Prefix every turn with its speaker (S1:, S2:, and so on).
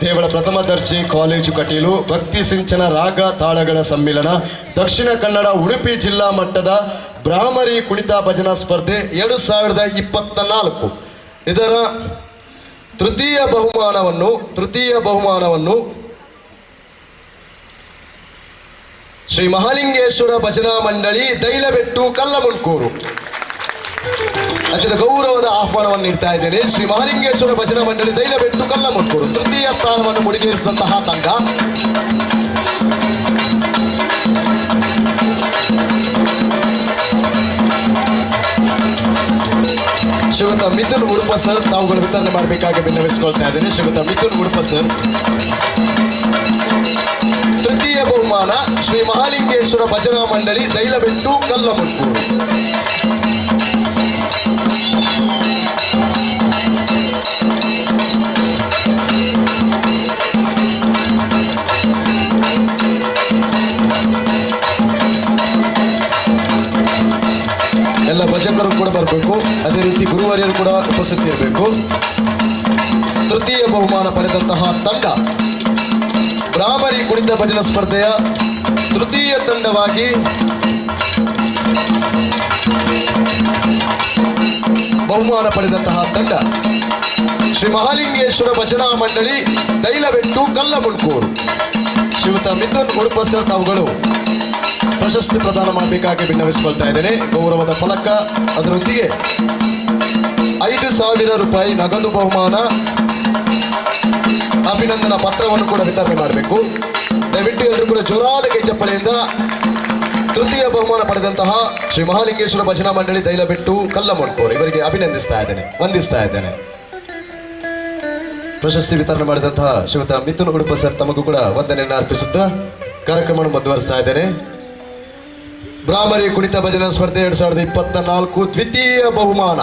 S1: ದೇವಳ ಪ್ರಥಮ ದರ್ಜೆ ಕಾಲೇಜು ಕಟೀಲು ಭಕ್ತಿ ಸಿಂಚನ ರಾಗ ತಾಳಗಳ ಸಮ್ಮಿಲನ ದಕ್ಷಿಣ ಕನ್ನಡ ಉಡುಪಿ ಜಿಲ್ಲಾ ಮಟ್ಟದ ಬ್ರಾಹ್ಮರಿ ಕುಣಿತ ಭಜನಾ ಸ್ಪರ್ಧೆ 2024 ಇದರ ತೃತೀಯ ಬಹುಮಾನವನ್ನು ಶ್ರೀ ಮಹಾಲಿಂಗೇಶ್ವರ ಭಜನಾ ಮಂಡಳಿ ದೈಲಬೆಟ್ಟು ಕಲ್ಲಮುಳ್ಕೂರು ಅತ್ಯಂತ ಗೌರವದ ಆಹ್ವಾನವನ್ನು ನೀಡ್ತಾ ಇದ್ದೇನೆ. ಶ್ರೀ ಮಹಾಲಿಂಗೇಶ್ವರ ಭಜನಾ ಮಂಡಳಿ ದೈಲಬೆಟ್ಟು ಕಲ್ಲಮುಳ್ಕೂರು ತೃತೀಯ ಸ್ಥಾನವನ್ನು ಮುಡಿಗೇರಿಸಿದಂತಹ ತಂಡ. ಶ್ರೀಯುತ ಮಿಥುನ್ ಉಡುಪ ಸರ್ ತಾವುಗಳು ವಿತರಣೆ ಮಾಡಬೇಕಾಗಿ ವಿನ್ನವಿಸಿಕೊಳ್ತಾ ಇದ್ದೇನೆ. ಶ್ರೀಯುತ ಮಿಥುನ್ ಉಡುಪ ಸರ್. ತೃತೀಯ ಬಹುಮಾನ ಶ್ರೀ ಮಹಾಲಿಂಗೇಶ್ವರ ಭಜನಾ ಮಂಡಳಿ ದೈಲಬೆಟ್ಟು ಕಲ್ಲಮುಳ್ಕೂರು. ಎಲ್ಲ ಭಜಕರು ಕೂಡ ಬರಬೇಕು, ಅದೇ ರೀತಿ ಗುರುವರಿಯರು ಕೂಡ ಉಪಸ್ಥಿತಿ ಇರಬೇಕು. ತೃತೀಯ ಬಹುಮಾನ ಪಡೆದಂತಹ ತಂಡ ಬ್ರಾಹ್ಮರಿ ಕುಣಿತ ಭಜನಾ ಸ್ಪರ್ಧೆಯ ತೃತೀಯ ತಂಡವಾಗಿ ಬಹುಮಾನ ಪಡೆದಂತಹ ತಂಡ ಶ್ರೀ ಮಹಾಲಿಂಗೇಶ್ವರ ಭಜನಾ ಮಂಡಳಿ ದೈಲಬೆಟ್ಟು ಕಲ್ಲಮುಳ್ಕೂರು. ಶ್ರೀಯುತ ಮಿಥುನ್ ಉಡುಪ ಸರ್ ತಾವುಗಳು ಪ್ರಶಸ್ತಿ ಪ್ರದಾನ ಮಾಡಬೇಕಾಗಿ ವಿನ್ನವಿಸಿಕೊಳ್ತಾ ಇದ್ದೇನೆ. ಗೌರವದ ಫಲಕ ಅದರೊಂದಿಗೆ 5,000 ರೂಪಾಯಿ ನಗದು ಬಹುಮಾನ, ಅಭಿನಂದನಾ ಪತ್ರವನ್ನು ಕೂಡ ವಿತರಣೆ ಮಾಡಬೇಕು. ದಯವಿಟ್ಟು ಎಲ್ಲರೂ ಕೂಡ ಜೋರಾದ ಕೈ ಚಪ್ಪಳೆಯಿಂದ ತೃತೀಯ ಬಹುಮಾನ ಪಡೆದಂತಹ ಶ್ರೀ ಮಹಾಲಿಂಗೇಶ್ವರ ಭಜನಾ ಮಂಡಳಿ ದೈಲಬೆಟ್ಟು ಕಲ್ಲಮುಳ್ಕೂರು ಇವರಿಗೆ ಅಭಿನಂದಿಸ್ತಾ ಇದ್ದೇನೆ, ವಂದಿಸ್ತಾ ಇದ್ದೇನೆ. ಪ್ರಶಸ್ತಿ ವಿತರಣೆ ಮಾಡಿದಂತಹ ಶ್ರೀಯುತ ಮಿಥುನ್ ಉಡುಪ ಸರ್ ತಮಗೂ ಕೂಡ ವಂದನೆಯನ್ನು ಅರ್ಪಿಸುತ್ತಾ ಕಾರ್ಯಕ್ರಮವನ್ನು ಮುಂದುವರಿಸ್ತಾ ಇದ್ದೇನೆ. ಬ್ರಾಹ್ಮರಿ ಕುಣಿತ ಭಜನಾ ಸ್ಪರ್ಧೆ 2024 ದ್ವಿತೀಯ ಬಹುಮಾನ